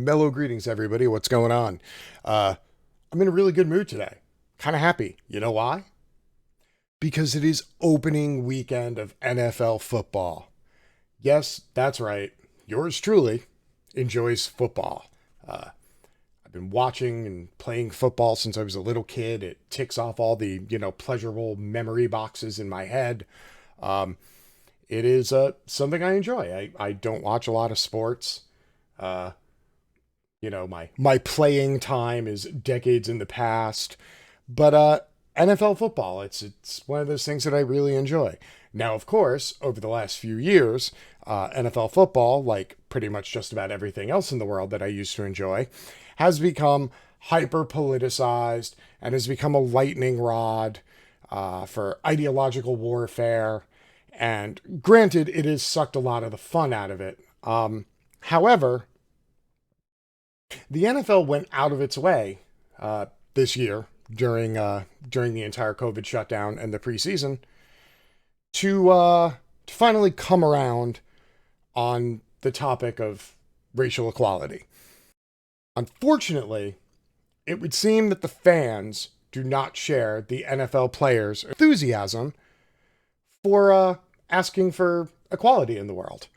Mellow greetings, everybody. What's going on? I'm in a really good mood today. Kind of happy. You know why? Because it is opening weekend of NFL football. Yes, that's right. Yours truly enjoys football. I've been watching and playing football since I was a little kid. It ticks off all the, pleasurable memory boxes in my head. It is something I enjoy. I don't watch a lot of sports. Uh, my playing time is decades in the past, but NFL football, it's one of those things that I really enjoy. Now, of course, over the last few years, NFL football, like pretty much just about everything else in the world that I used to enjoy, has become hyper politicized and has become a lightning rod for ideological warfare. And granted, it has sucked a lot of the fun out of it. However, the NFL went out of its way this year during the entire COVID shutdown and the preseason to finally come around on the topic of racial equality. Unfortunately, it would seem that the fans do not share the NFL players' enthusiasm for asking for equality in the world.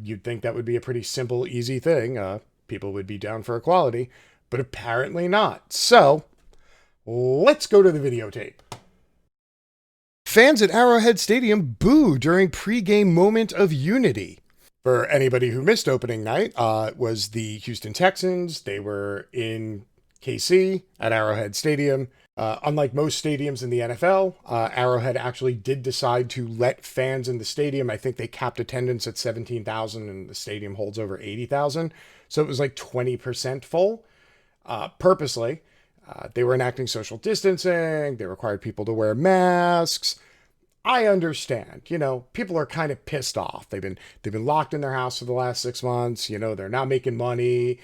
You'd think that would be a pretty simple, easy thing. People would be down for equality, but apparently not. So, let's go to the videotape. Fans at Arrowhead Stadium boo during pregame moment of unity. For anybody who missed opening night, it was the Houston Texans. They were in KC at Arrowhead Stadium. Unlike most stadiums in the NFL, Arrowhead actually did decide to let fans in the stadium. I think they capped attendance at 17,000 and the stadium holds over 80,000. So it was like 20% full, purposely. They were enacting social distancing. They required people to wear masks. I understand, people are kind of pissed off. They've been locked in their house for the last 6 months. They're not making money.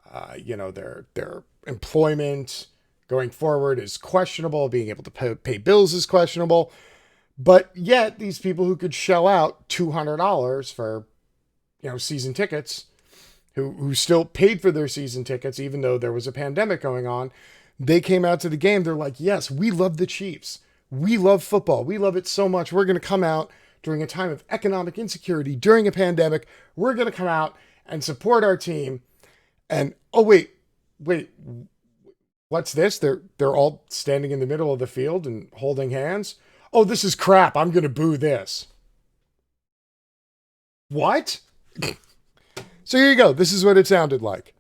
Their employment going forward is questionable. Being able to pay bills is questionable. But yet these people who could shell out $200 for, season tickets, who still paid for their season tickets, even though there was a pandemic going on, they came out to the game. They're like, yes, we love the Chiefs. We love football. We love it so much. We're going to come out during a time of economic insecurity, during a pandemic. We're going to come out and support our team. And, oh, wait, what's this? They're all standing in the middle of the field and holding hands. Oh, this is crap. I'm going to boo this. What? So here you go. This is what it sounded like.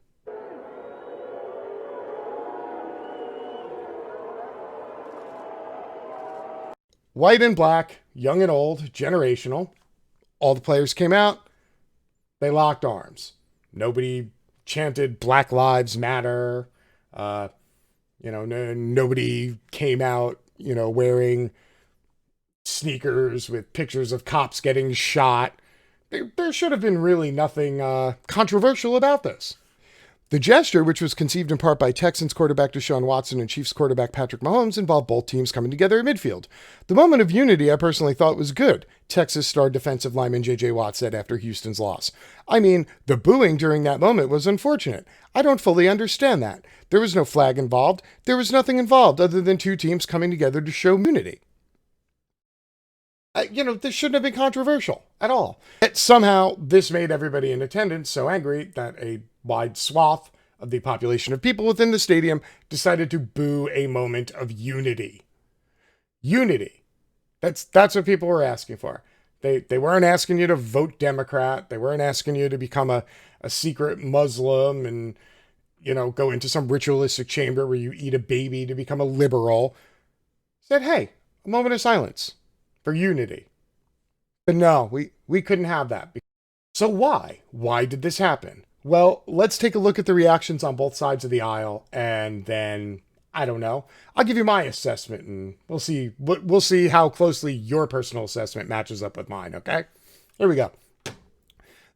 White and black, young and old, generational. All the players came out. They locked arms. Nobody chanted Black Lives Matter. Nobody came out, wearing sneakers with pictures of cops getting shot. There should have been really nothing controversial about this. The gesture, which was conceived in part by Texans quarterback Deshaun Watson and Chiefs quarterback Patrick Mahomes, involved both teams coming together at midfield. The moment of unity I personally thought was good, Texas star defensive lineman J.J. Watt said after Houston's loss. I mean, the booing during that moment was unfortunate. I don't fully understand that. There was no flag involved. There was nothing involved other than two teams coming together to show unity. This shouldn't have been controversial at all. Yet somehow this made everybody in attendance so angry that a wide swath of the population of people within the stadium decided to boo a moment of unity. Unity. That's what people were asking for. They weren't asking you to vote Democrat. They weren't asking you to become a secret Muslim and, go into some ritualistic chamber where you eat a baby to become a liberal. Said, hey, a moment of silence for unity. But no, we couldn't have that. So why? Why did this happen? Well, let's take a look at the reactions on both sides of the aisle, and then, I don't know, I'll give you my assessment, and we'll see how closely your personal assessment matches up with mine, okay? Here we go.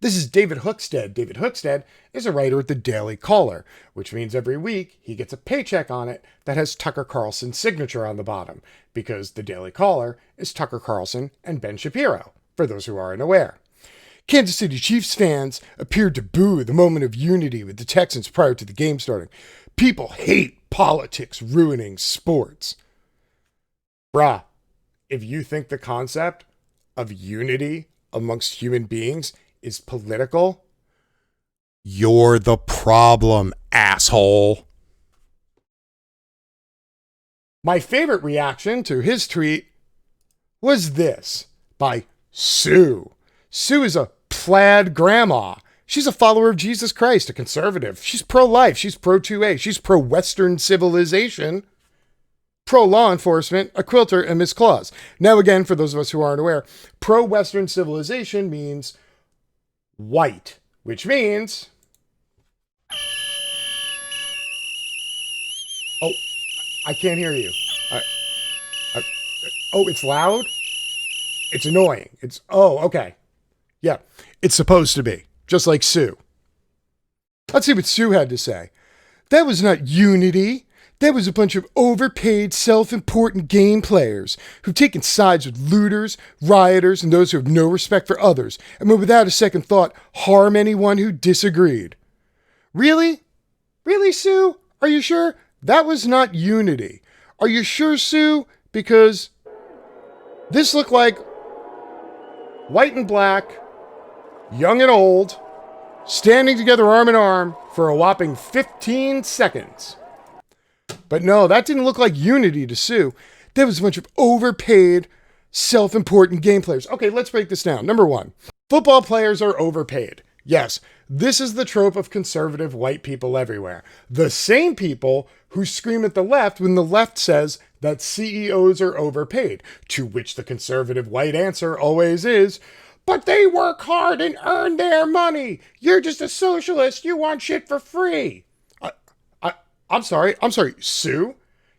This is David Hookstead. David Hookstead is a writer at the Daily Caller, which means every week he gets a paycheck on it that has Tucker Carlson's signature on the bottom, because the Daily Caller is Tucker Carlson and Ben Shapiro, for those who aren't aware. Kansas City Chiefs fans appeared to boo the moment of unity with the Texans prior to the game starting. People hate politics ruining sports. Bruh, if you think the concept of unity amongst human beings is political, you're the problem, asshole. My favorite reaction to his tweet was this by Sue. Sue is a plaid grandma. She's a follower of Jesus Christ, a conservative. She's pro-life. She's pro-2A. She's pro-Western civilization, pro-law enforcement, a quilter, and Miss Claus. Now, again, for those of us who aren't aware, pro-Western civilization means white, which means... Oh, I can't hear you. Oh, it's loud? It's annoying. Oh, okay. Yeah, it's supposed to be, just like Sue. Let's see what Sue had to say. That was not unity. That was a bunch of overpaid, self-important game players who've taken sides with looters, rioters, and those who have no respect for others, and would without a second thought harm anyone who disagreed. Really? Really, Sue? Are you sure? That was not unity. Are you sure, Sue? Because this looked like white and black, young and old, standing together arm in arm for a whopping 15 seconds. But no, that didn't look like unity to Sue. That was a bunch of overpaid, self-important game players. Okay, let's break this down. Number one, football players are overpaid. Yes, this is the trope of conservative white people everywhere. The same people who scream at the left when the left says that CEOs are overpaid, to which the conservative white answer always is, but they work hard and earn their money. You're just a socialist. You want shit for free. I'm sorry, Sue?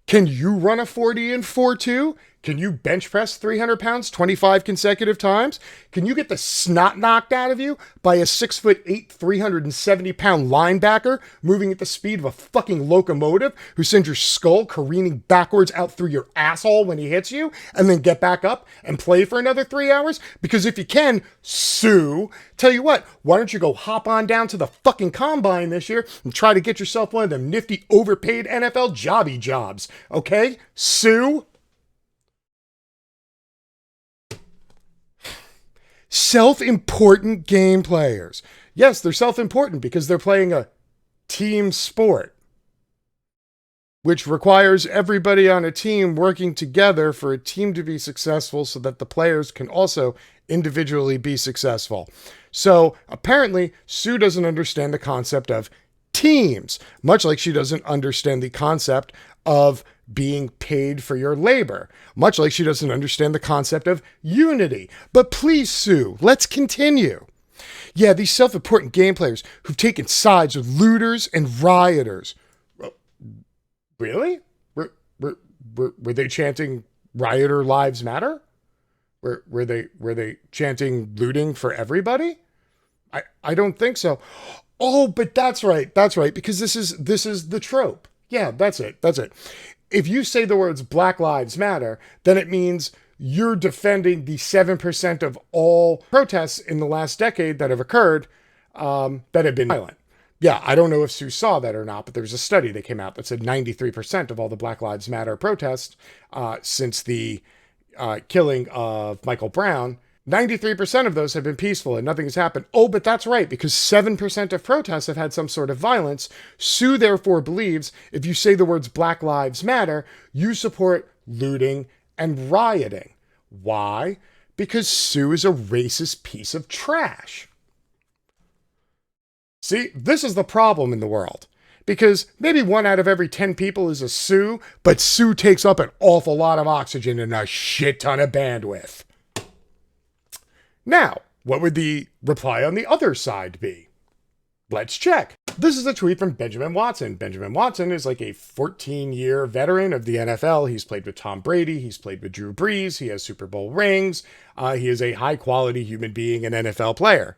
Can you run a 40 and 4-2? Can you bench press 300 pounds 25 consecutive times? Can you get the snot knocked out of you by a 6'8", 370-pound linebacker moving at the speed of a fucking locomotive who sends your skull careening backwards out through your asshole when he hits you and then get back up and play for another 3 hours? Because if you can, Sue, tell you what, why don't you go hop on down to the fucking combine this year and try to get yourself one of them nifty overpaid NFL jobby jobs, okay, Sue? Self-important game players. Yes, they're self-important because they're playing a team sport, which requires everybody on a team working together for a team to be successful so that the players can also individually be successful. So apparently, Sue doesn't understand the concept of teams, much like she doesn't understand the concept of being paid for your labor, much like she doesn't understand the concept of unity. But please, Sue, let's continue. Yeah, these self-important game players who've taken sides with looters and rioters. Really? Were they chanting rioter lives matter? Were they chanting looting for everybody? I don't think so. Oh, but that's right, because this is the trope. Yeah, that's it. If you say the words Black Lives Matter, then it means you're defending the 7% of all protests in the last decade that have occurred that have been violent. Yeah, I don't know if Sue saw that or not, but there was a study that came out that said 93% of all the Black Lives Matter protests since the killing of Michael Brown, 93% of those have been peaceful and nothing has happened. Oh, but that's right, because 7% of protests have had some sort of violence. Sue therefore believes if you say the words Black Lives Matter, you support looting and rioting. Why? Because Sue is a racist piece of trash. See, this is the problem in the world. Because maybe 1 out of every 10 people is a Sue, but Sue takes up an awful lot of oxygen and a shit ton of bandwidth. Now, what would the reply on the other side be? Let's check. This is a tweet from Benjamin Watson. Benjamin Watson is like a 14-year veteran of the NFL. He's played with Tom Brady. He's played with Drew Brees. He has Super Bowl rings. He is a high-quality human being and NFL player.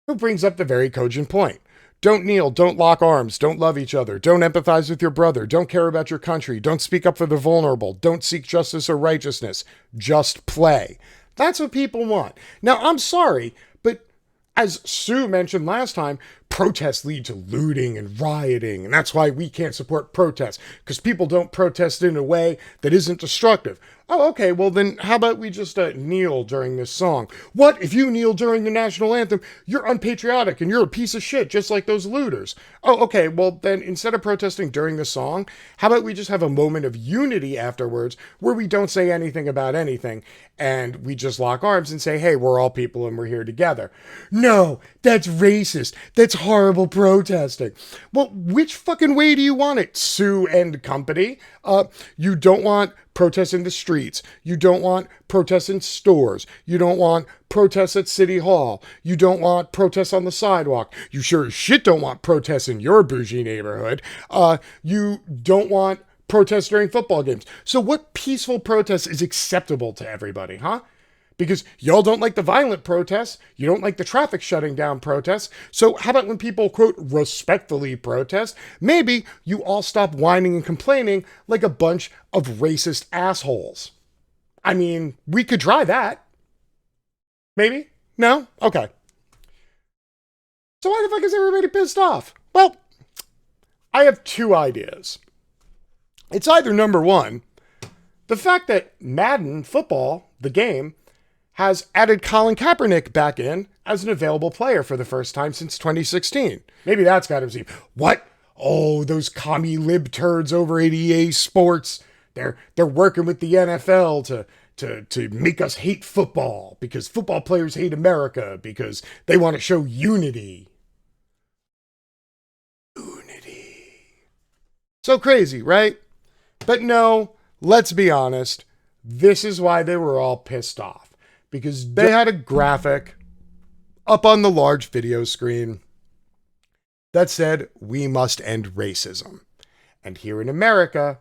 Who brings up the very cogent point. Don't kneel, don't lock arms, don't love each other, don't empathize with your brother, don't care about your country, don't speak up for the vulnerable, don't seek justice or righteousness, just play. That's what people want. Now, I'm sorry, but as Sue mentioned last time, protests lead to looting and rioting, and that's why we can't support protests, because people don't protest in a way that isn't destructive. Oh, okay, well then how about we just kneel during this song? What? If you kneel during the national anthem, you're unpatriotic and you're a piece of shit, just like those looters. Oh, okay, well then instead of protesting during the song, how about we just have a moment of unity afterwards where we don't say anything about anything and we just lock arms and say, hey, we're all people and we're here together. No, that's racist. That's horrible protesting. Well, which fucking way do you want it, Sue and company? You don't want protests in the streets. You don't want protests in stores. You don't want protests at City Hall. You don't want protests on the sidewalk. You sure as shit don't want protests in your bougie neighborhood. You don't want protests during football games. So what peaceful protest is acceptable to everybody, huh? Because y'all don't like the violent protests. You don't like the traffic shutting down protests. So how about when people, quote, respectfully protest, maybe you all stop whining and complaining like a bunch of racist assholes. I mean, we could try that. Maybe? No? Okay. So why the fuck is everybody pissed off? Well, I have two ideas. It's either number one, the fact that Madden football, the game, has added Colin Kaepernick back in as an available player for the first time since 2016. Maybe that's got him see, what? Oh, those commie lib turds over at EA Sports. They're working with the NFL to make us hate football because football players hate America because they want to show unity. Unity. So crazy, right? But no, let's be honest. This is why they were all pissed off. Because they had a graphic up on the large video screen that said, we must end racism. And here in America,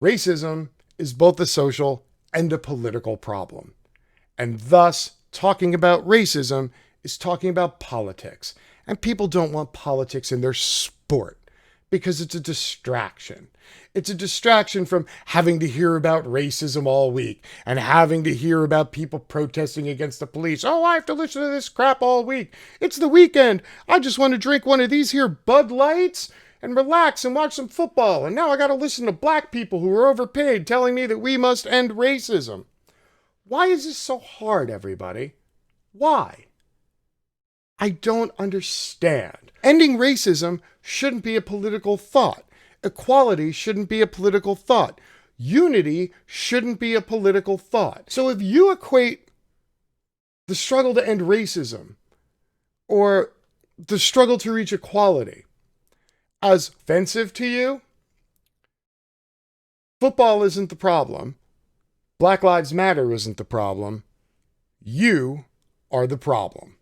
racism is both a social and a political problem. And thus, talking about racism is talking about politics. And people don't want politics in their sport because it's a distraction. It's a distraction from having to hear about racism all week and having to hear about people protesting against the police. Oh, I have to listen to this crap all week. It's the weekend. I just want to drink one of these here Bud Lights and relax and watch some football. And now I got to listen to black people who are overpaid telling me that we must end racism. Why is this so hard, everybody? Why? I don't understand. Ending racism shouldn't be a political thought. Equality shouldn't be a political thought. Unity shouldn't be a political thought. So if you equate the struggle to end racism or the struggle to reach equality as offensive to you, football isn't the problem. Black Lives Matter isn't the problem. You are the problem.